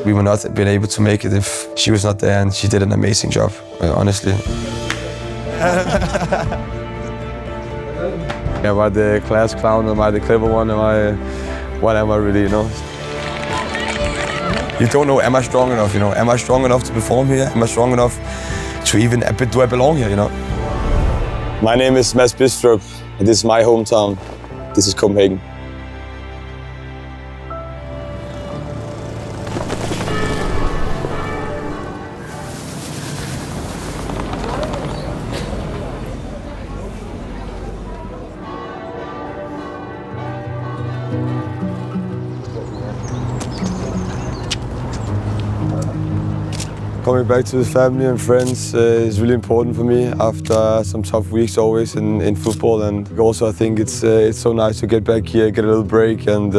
We would not have been able to make it if she was not there, and she did an amazing job, honestly. Am I the class clown? Am I the clever one? What am I really, you know? You don't know, am I strong enough, you know? Am I strong enough to perform here? Am I strong enough to even, do I belong here, you know? My name is Mads Bidstrup, and this is my hometown. This is Copenhagen. Coming back to the family and friends is really important for me after some tough weeks always in football, and also I think it's so nice to get back here, get a little break, and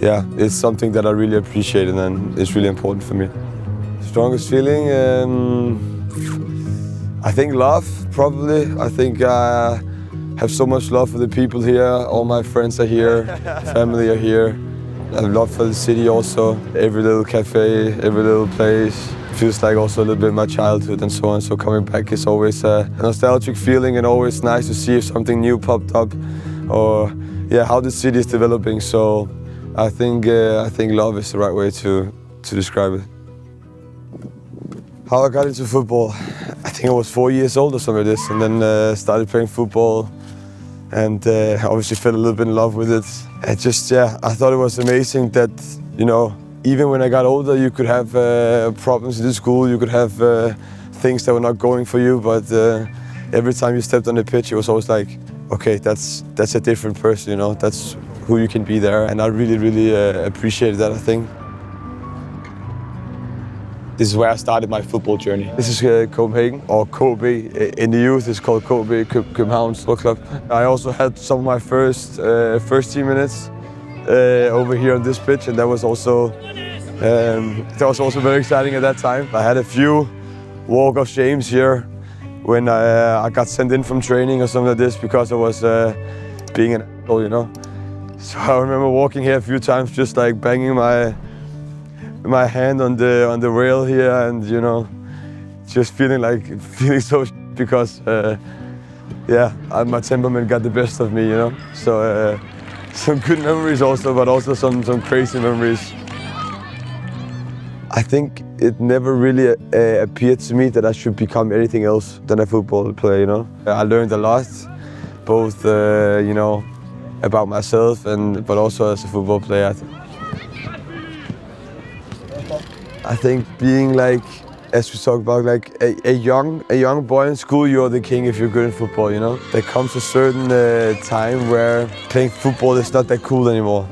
yeah, it's something that I really appreciate and it's really important for me. Strongest feeling, I think love, probably. I think I have so much love for the people here. All my friends are here, family are here. I have love for the city also. Every little cafe, every little place. Feels like also a little bit my childhood and so on. So coming back is always a nostalgic feeling, and always nice to see if something new popped up, or yeah, how the city is developing. So I think love is the right way to describe it. How I got into football, I think I was 4 years old or something like this, and then started playing football, and obviously fell a little bit in love with it. And just I thought it was amazing that, you know, even when I got older, you could have problems in the school, you could have things that were not going for you, but every time you stepped on the pitch, it was always like, okay, that's a different person, you know, that's who you can be there. And I really appreciated that, I think. This is where I started my football journey. This is Copenhagen, or KB. In the youth, it's called KB, Copenhagen Football Club. I also had some of my first team minutes over here on this pitch, and that was also very exciting at that time. I had a few walk of shames here when I got sent in from training or something like this because I was being an asshole, you know. So I remember walking here a few times, just like banging my hand on the rail here, and you know, just feeling so because my temperament got the best of me, you know. So. Some good memories also, but also some crazy memories. I think it never really appeared to me that I should become anything else than a football player, you know. I learned a lot, both, you know, about myself but also as a football player. I think being like, as we talk about, like a young boy in school, you're the king if you're good in football, you know? There comes a certain time where playing football is not that cool anymore.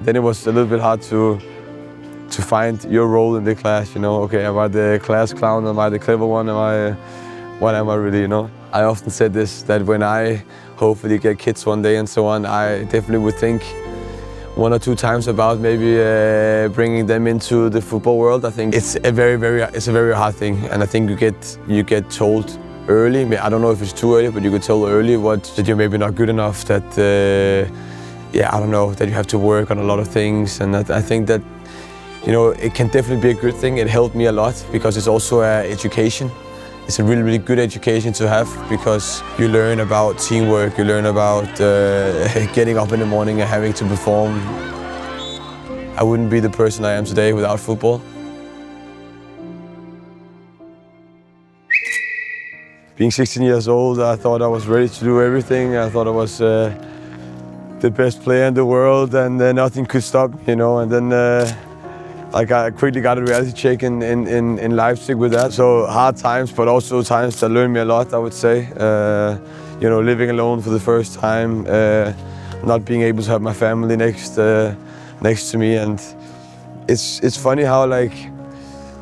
Then it was a little bit hard to find your role in the class, you know? Okay, am I the class clown? Am I the clever one? What am I really, you know? I often said this, that when I hopefully get kids one day and so on, I definitely would think 1 or 2 times about maybe bringing them into the football world. I think it's a very hard thing, and I think you get told early. I don't know if it's too early, but you get told early that you're maybe not good enough. That I don't know, that you have to work on a lot of things, and I think that, you know, it can definitely be a good thing. It helped me a lot because it's also education. It's a really good education to have, because you learn about teamwork, you learn about getting up in the morning and having to perform. I wouldn't be the person I am today without football. Being 16 years old, I thought I was ready to do everything. I thought I was the best player in the world, and nothing could stop me, you know. And then I quickly got a reality check in Leipzig with that. So hard times, but also times that learned me a lot, I would say. You know, living alone for the first time, not being able to have my family next to me, and it's funny how, like,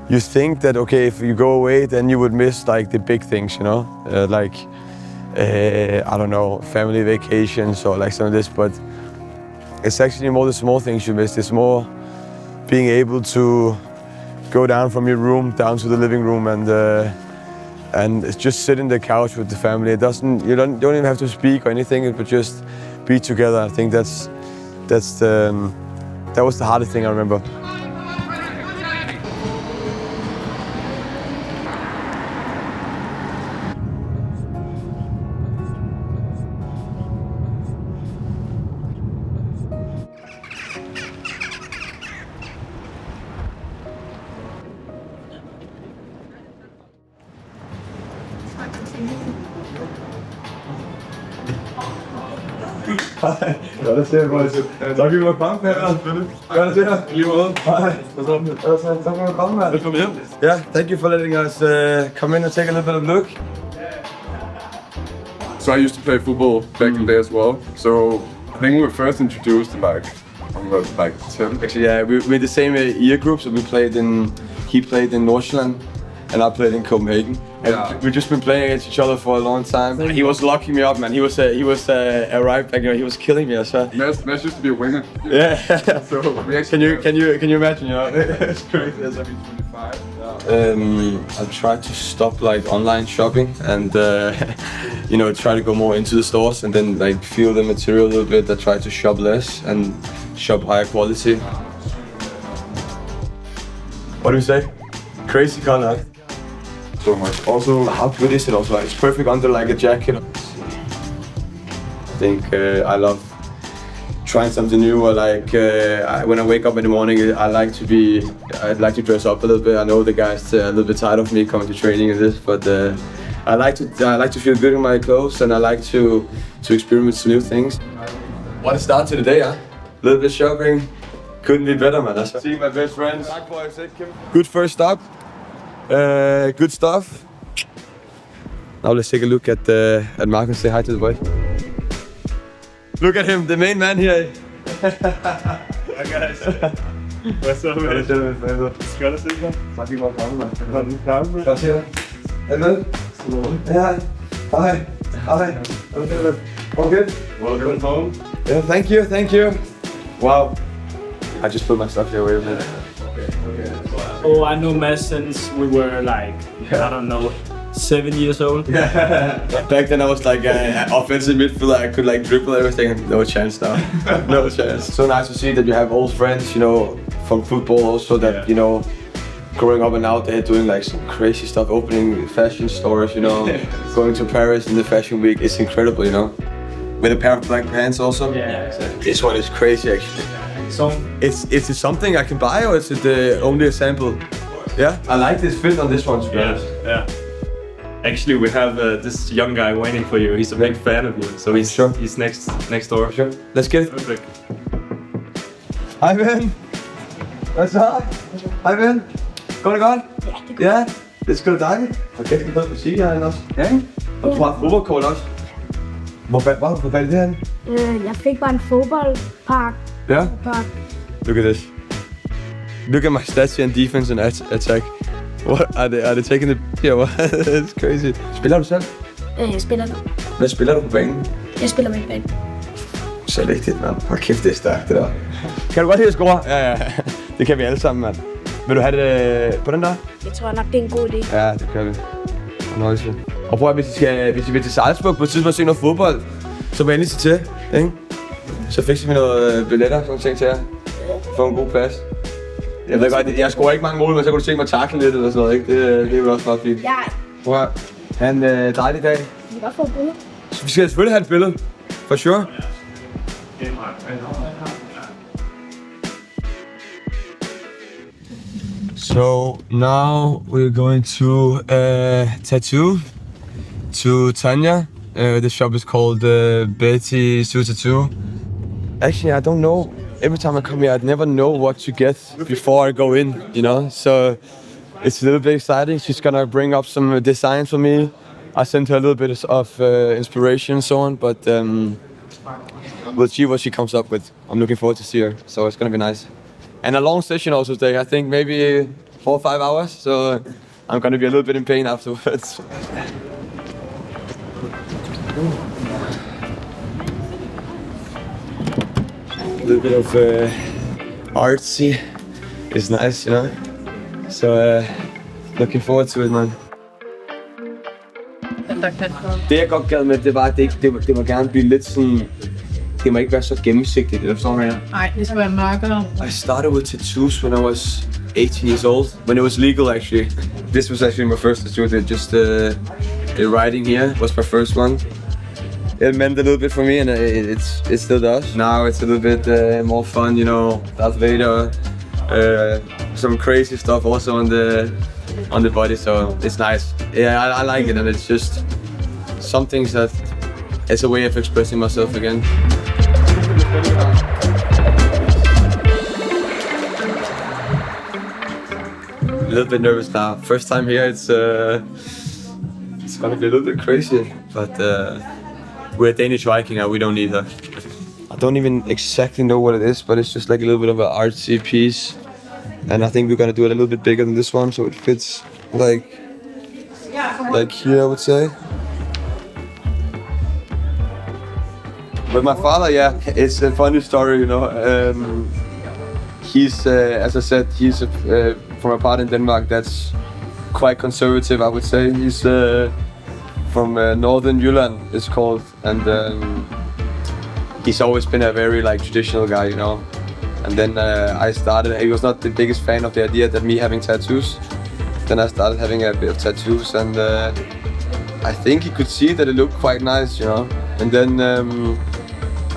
you think that, okay, if you go away, then you would miss like the big things, you know, I don't know, family vacations or like some of this, but it's actually more the small things you miss. It's more being able to go down from your room down to the living room and just sit in the couch with the family. You don't even have to speak or anything, but just be together. I think that's That was the hardest thing I remember. Godt at se jer, boys. Tak, vi var komme, Peter. Godt at se jer. Lige måde. Hej. Tak for at komme, man. Velkommen hjem. Yeah, thank you for letting us come in and take a little bit of a look. So I used to play football back in the day as well. So I think we were first introduced like when we were like 10. Actually, yeah, we're in the same year group, so he played in Nordsjælland, and I played in Copenhagen. And we've just been playing against each other for a long time. He was locking me up, man. He was a right back, you know, he was killing me as well. Mads used to be a winger. Yeah. So we actually Can you imagine, you know? It's crazy. That's like 25. I try to stop like online shopping and you know, try to go more into the stores and then like feel the material a little bit. I try to shop less and shop higher quality. What do you say? Crazy color. So much. Also, How good is it also? It's perfect under like a jacket. I think I love trying something new. Or like when I wake up in the morning, I'd like to dress up a little bit. I know the guys are a little bit tired of me coming to training and this, but I like to feel good in my clothes and I like to experiment some new things. What a start to the day, huh? A little bit shopping. Couldn't be better, man. See my best friends. Good first stop. Good stuff. Now let's take a look at Mark and say hi to the boys. Look at him, the main man here. Hi guys. What's up, man? Skal du se dig? Tak lige meget man. Var den klar, man? Godt se dig. Er du med? Hej. Hej. Hej. All good? Welcome home. Yeah, thank you. Wow. I just put my stuff here, wait a minute. Oh, I know Mads since we were like, I don't know, 7 years old. Back then I was like an offensive midfielder, I could like dribble everything. No chance now. No chance. So nice to see that you have old friends, you know, from football also that, you know, growing up and now they're doing like some crazy stuff, opening fashion stores, you know, going to Paris in the fashion week. It's incredible, you know. With a pair of black pants also. Yeah, exactly. This one is crazy actually. So, Is it something I can buy or is it only a sample? Yeah, I like this fit on this one to be honest. yeah. Actually, we have this young guy waiting for you. He's a big fan of you, so he's next door. Sure. Let's get it. Perfect. Hej ven. Hvad så? Hej ven. Går det godt? Ja, det går. Ja, det er sgu da dejligt. Og kæft, det er noget musik herinde også. Ja, ikke? Og du har fodboldkort også. Hvor har du fået fat i det herinde? Jeg fik bare en fodboldpark. Ja. Look at this. Look at my stats here in defense and attack. What are they taking the here? What? It's crazy. Spiller du selv? Jeg spiller nu. Hvad spiller du på banen? Jeg spiller med bane. Så vigtigt, mand. Hold kæft, det er stærkt, det der. Kan du godt lide at score? Ja. Det kan vi alle sammen, mand. Vil du have det på den der? Jeg tror nok, det er en god idé. Ja, det kan vi. Fornøjelse. Og prøv at, hvis I vil til Salzburg på et tidspunkt og se noget fodbold, så må jeg endelig sige til, ikke? Så fikser vi noget billetter, sådan nogle ting til jer. Få en god plads. Jeg ved godt, jeg scorer ikke mange mål, men så kan du se mig takle lidt eller sådan noget, ikke? Det er jo også meget fint. Ja. Prøv at have en dejlig dag. Vi kan godt få et billede. Så vi skal selvfølgelig have et billede. For sure. So now we're going to tattoo to Tanya. The shop is called Betty Tattoo. Actually, I don't know. Every time I come here, I never know what to get before I go in, you know? So it's a little bit exciting. She's gonna bring up some designs for me. I sent her a little bit of inspiration and so on, but we'll see what she comes up with. I'm looking forward to see her, so it's gonna be nice. And a long session also today, I think maybe 4 or 5 hours, so I'm gonna be a little bit in pain afterwards. A little bit of artsy is nice, you know. So looking forward to it, man. Det jeg godt gad med, det var, at det må gerne blive lidt sådan det må ikke være så gennemsigtigt, det forstår jeg. Nej, det skal være mørkere. I started with tattoos when I was 18 years old, when it was legal actually. This was actually my first tattoo, just the writing here was my first one. It meant a little bit for me and it still does. Now it's a little bit more fun, you know, Darth Vader, some crazy stuff also on the body, so it's nice. Yeah, I like it, and it's just some things that it's a way of expressing myself again. A little bit nervous now. First time here, it's gonna be a little bit crazy, but we're Danish Viking and we don't need that. I don't even exactly know what it is, but it's just like a little bit of an artsy piece. And I think we're gonna do it a little bit bigger than this one, so it fits like here, I would say. With my father, yeah, it's a funny story, you know. He's, as I said, he's from a part in Denmark that's quite conservative, I would say. He's from northern Jylland, it's called, and he's always been a very like traditional guy, you know. And then I started. He was not the biggest fan of the idea that me having tattoos. Then I started having a bit of tattoos, and I think he could see that it looked quite nice, you know. And then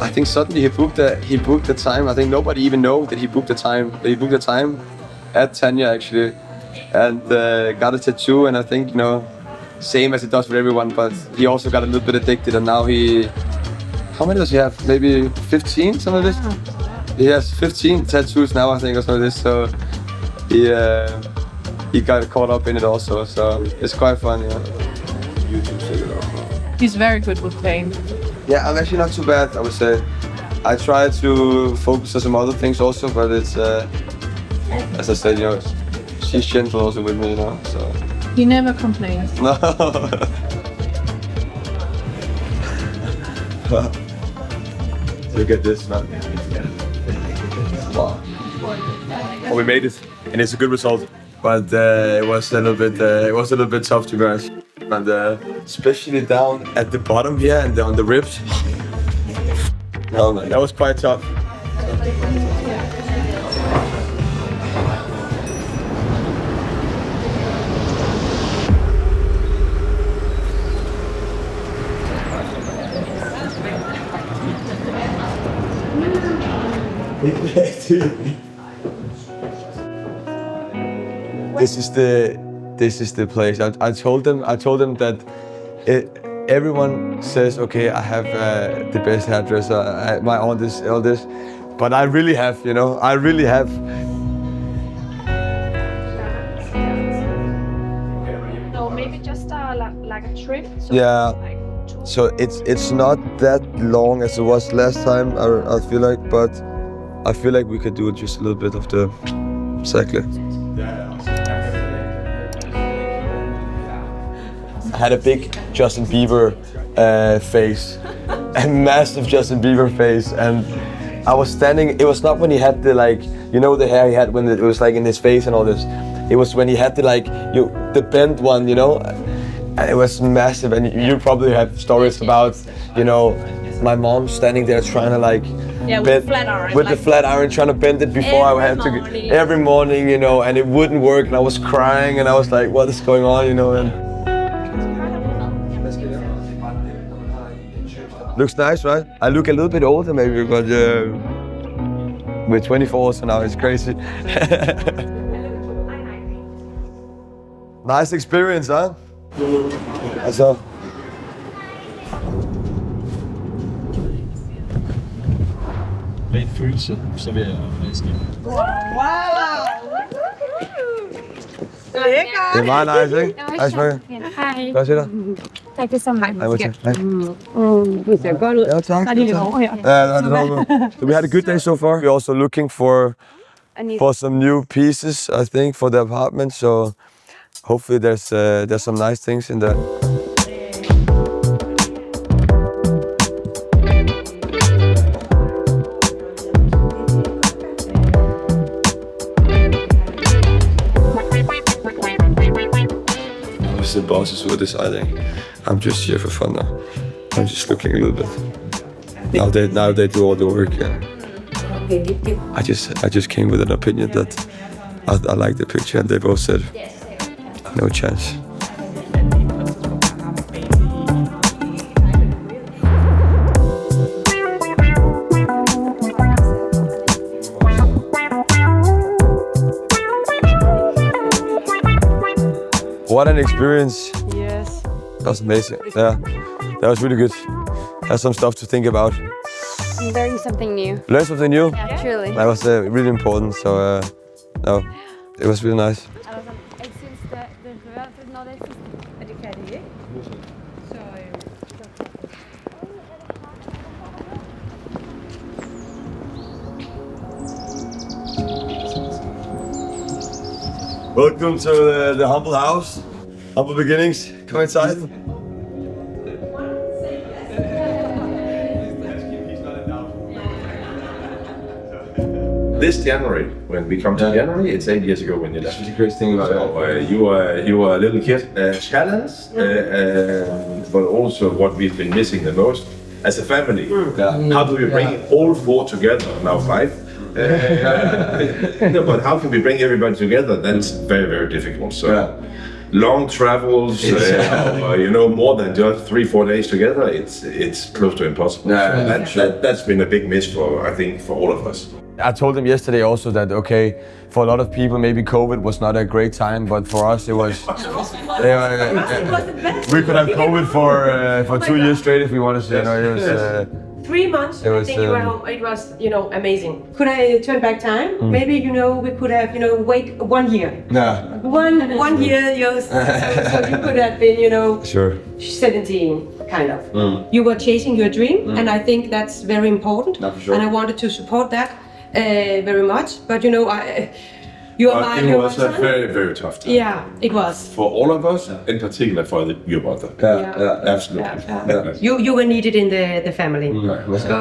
I think suddenly he booked the time. I think nobody even know that he booked the time. He booked the time at Tanya actually, and got a tattoo. And I think, you know, same as it does for everyone, but he also got a little bit addicted. And now how many does he have? Maybe 15, something like this. He has 15 tattoos now, I think, or something like this. So he got caught up in it also. So it's quite fun, yeah. He's very good with paint. Yeah, I'm actually not too bad, I would say. I try to focus on some other things also, but it's, as I said, you know, she's gentle also with me, you know, so. He never complains. No. Look at this, man. Wow. Well, we made it, and it's a good result. But it was a little bit tough, to be honest. And especially down at the bottom here and on the ribs. Oh man, that was quite tough. This is the place. I told them that everyone says, okay, I have the best hairdresser, my all this, but I really have, you know, I really have. No, maybe just like a trip. So Yeah. like So it's not that long as it was last time, I feel like, but I feel like we could do just a little bit of the cycle. I had a big Justin Bieber face, a massive Justin Bieber face, and I was standing. It was not when he had the like, you know, the hair he had when it was like in his face and all this. It was when he had the like, the bent one, you know. And it was massive, and you probably have stories about, you know, my mom standing there trying to like, with the flat iron, with the flat iron, trying to bend it before I had to every morning, you know, and it wouldn't work, and I was crying, and I was like, what is going on, you know? And looks nice, right? I look a little bit older maybe, but we're 24, so now it's crazy. Nice experience, huh? Altså. Ren følelse, så vil jeg friske. Wow! Det er meget nice, ikke? Hej, Smakke. Hej. Godt at se dig. Tak det så meget. Hej, Martin. Hej. Du ser godt ud. Ja, tak. Der er lige over her. Yeah, no. So we had a good day so far. We're also looking for some new pieces, I think, for the apartment. So hopefully there's some nice things in there. The bosses were deciding. I'm just here for fun now. I'm just looking a little bit. Now they do all the work. Yeah. I just came with an opinion that I like the picture, and they both said no chance. What an experience. Yes. That was amazing. Yeah, that was really good. Had some stuff to think about. Learning something new. Learn something new. Yeah, truly. That was really important. So, no, it was really nice. Jeg synes det rører når det er det ferdig. Så Welcome to the humble house, humble beginnings. Come inside. This January, when we come to January, it's 8 years ago when you left. That's the great thing about it. You were a little kid. Challenge, but also what we've been missing the most as a family. How do we bring all four together? Now 5. No, but how can we bring everybody together? That's very, very difficult. So long travels, more than just 3-4 days together, it's close to impossible. So that's been a big miss for all of us. I told them yesterday also that, okay, for a lot of people, maybe COVID was not a great time, but for us it was. We could have COVID for 2 years straight if we wanted to. It was. 3 months, I think you were home. It was, amazing. Could I turn back time? Maybe, we could have, wait 1 year. Yeah. One year, so you could have been, Sure. 17, kind of. You were chasing your dream, and I think that's very important. No, for sure. And I wanted to support that very much. But, you are it was a very, very tough time. Yeah, it was. For all of us, in particular for your mother. Yeah. Absolutely. You were needed in the family. So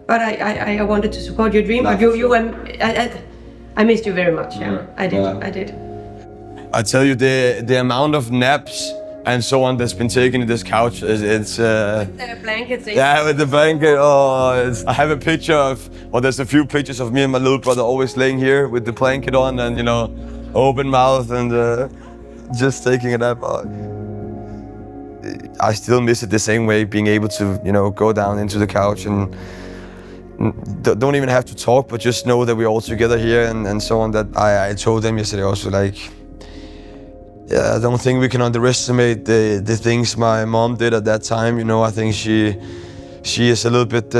but I wanted to support your dream. But I missed you very much. Yeah, I did. I tell you, the amount of naps and so on that's been taken in this couch it's The blankets. yeah, with the blanket. I have a picture there's a few pictures of me and my little brother always laying here with the blanket on and open mouth and just taking a nap. I still miss it the same way, being able to go down into the couch and don't even have to talk, but just know that we're all together here and so on. That I told them yesterday also, I don't think we can underestimate the things my mom did at that time. I think she is a little bit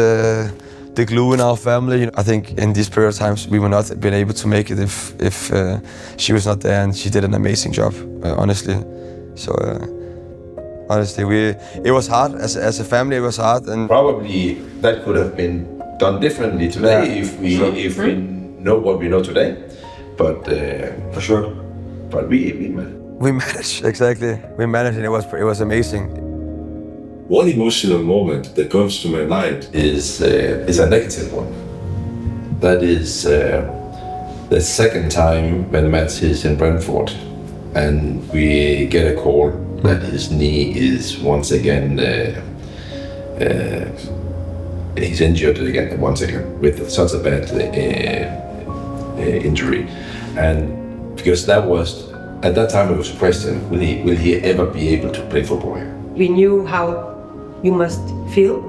the glue in our family. I think in these period of times we would not have been able to make it if she was not there, and she did an amazing job, honestly. So honestly, it was hard as a family. It was hard, and probably that could have been done differently today if we know what we know today. But for sure. But we managed, exactly. We managed, and it was amazing. One emotional moment that comes to my mind is a negative one. That is the second time when Mads is in Brentford, and we get a call that his knee is once again he's injured again once again with such a bad injury, and because that was. At that time, it was a question: will he ever be able to play football here? We knew how you must feel,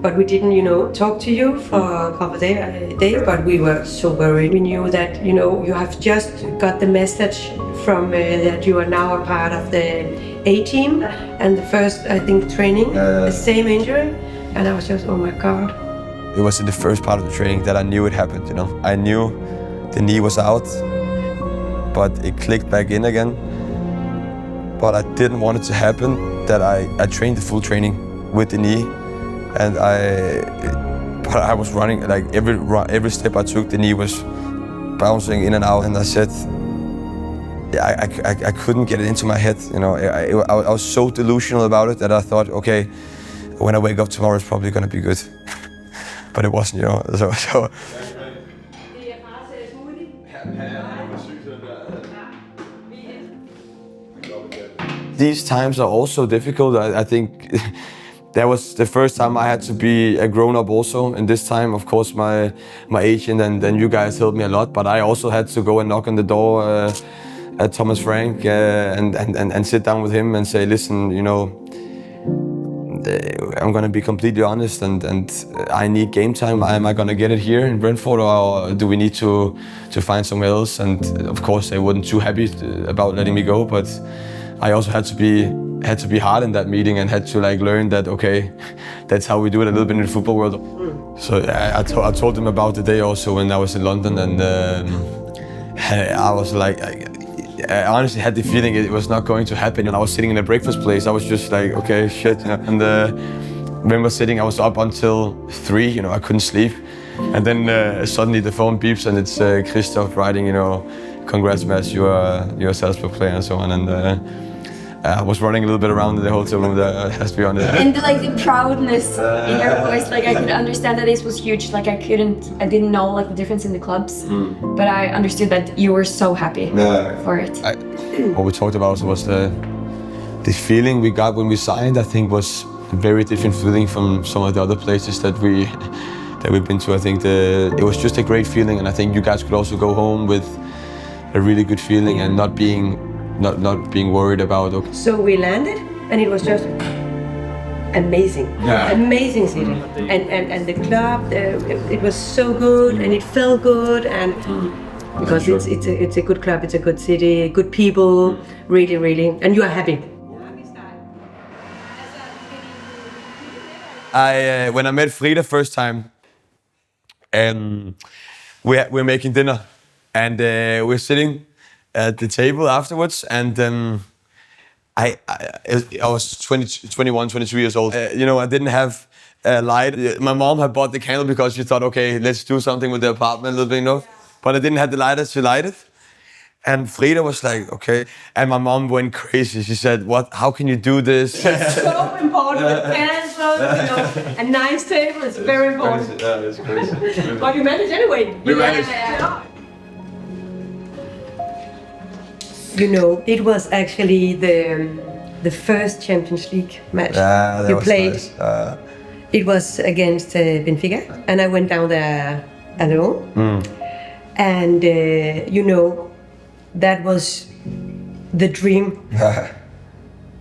but we didn't, talk to you for a couple of days. But we were so worried. We knew that, you have just got the message from that you are now a part of the A team, and the first, I think, training, the same injury, and I was just, oh my God. It was in the first part of the training that I knew it happened. I knew the knee was out. But it clicked back in again. But I didn't want it to happen, that I trained the full training with the knee, and I was running, every step I took, the knee was bouncing in and out, and I said, I couldn't get it into my head. I was so delusional about it that I thought, okay, when I wake up tomorrow, it's probably gonna be good. But it wasn't, so. These times are also difficult. I think that was the first time I had to be a grown-up also. And this time, of course, my agent and you guys helped me a lot. But I also had to go and knock on the door at Thomas Frank and sit down with him and say, listen, you know, I'm gonna be completely honest, and I need game time. Am I gonna get it here in Brentford, or do we need to find somewhere else? And of course, they weren't too happy about letting me go, but I also had to be hard in that meeting and had to like learn that, okay, that's how we do it a little bit in the football world. So I told them about the day also when I was in London, and I was like, I honestly had the feeling it was not going to happen. And I was sitting in a breakfast place. I was just like, okay, shit. You know? And I remember sitting, I was up until 3, you know, I couldn't sleep. And then suddenly the phone beeps and it's Christoph writing, you know, congrats, Mads, you're a Salzburg player and so on. And I was running a little bit around the hotel room there, has to be honest. And like the proudness in your voice, like I could understand that this was huge. Like I didn't know like the difference in the clubs, but I understood that you were so happy for it. What we talked about also was the feeling we got when we signed. I think was a very different feeling from some of the other places that we've been to. I think it was just a great feeling, and I think you guys could also go home with a really good feeling and not being worried about. Okay. So we landed, and it was just amazing, amazing city, and the club, it was so good, and it felt good, and because it's a good club, it's a good city, good people, really, and you are happy. When I met Frida first time, we're making dinner, and we're sitting at the table afterwards, and I was 21, 22 years old. You know, I didn't have a light. My mom had bought the candle because she thought, okay, let's do something with the apartment a little bit, you know. But I didn't have the lighter to light it. And Frida was like, okay. And my mom went crazy. She said, what? How can you do this? It's so important. The candles, you know, a nice table is very important. Yeah, it's crazy. But you managed anyway. We managed. You know, it was actually the first Champions League match you played. Nice. It was against Benfica, and I went down there alone. And you know, that was the dream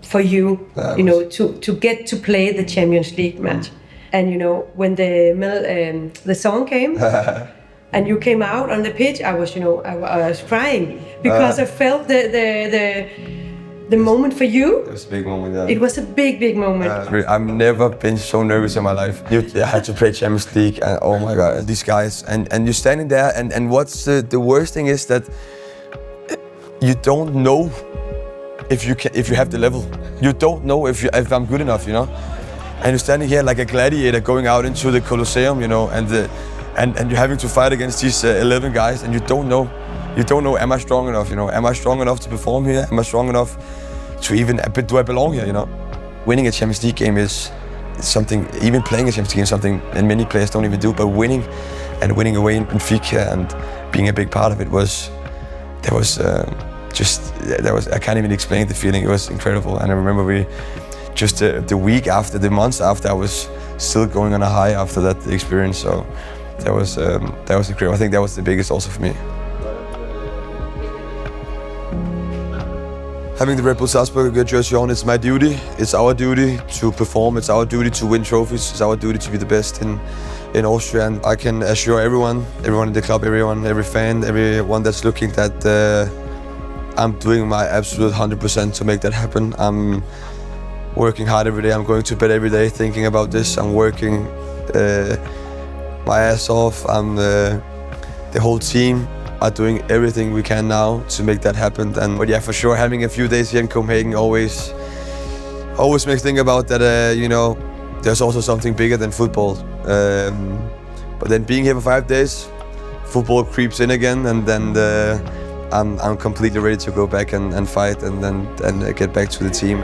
for you. You know, to get to play the Champions League match. And you know, when the song came. And you came out on the pitch, I was crying because I felt the moment for you. It was a big moment, yeah. It was a big moment. I've never been so nervous in my life. I had to play Champions League, and oh my God, these guys. And you're standing there, and what's the worst thing is that you don't know if you have the level. You don't know if I'm good enough, you know. And you're standing here like a gladiator going out into the Colosseum, you know, and you're having to fight against these 11 guys, and you don't know, am I strong enough, you know? Am I strong enough to perform here? Am I strong enough to even, do I belong here, you know? Winning a Champions League game is something, even playing a Champions League game is something that many players don't even do, but winning away in Benfica and being a big part of it I can't even explain the feeling. It was incredible. And I remember the week after, the months after, I was still going on a high after that experience, so. That was incredible. I think that was the biggest also for me. Having the Red Bull Salzburg jersey on, it's my duty. It's our duty to perform. It's our duty to win trophies. It's our duty to be the best in Austria. And I can assure everyone in the club, every fan, everyone that's looking, that I'm doing my absolute 100% to make that happen. I'm working hard every day. I'm going to bed every day thinking about this. I'm working my ass off. The whole team are doing everything we can now to make that happen. But yeah, for sure, having a few days here in Copenhagen always makes me think about that. You know, there's also something bigger than football. But then being here for 5 days, football creeps in again, and then I'm completely ready to go back and fight and get back to the team.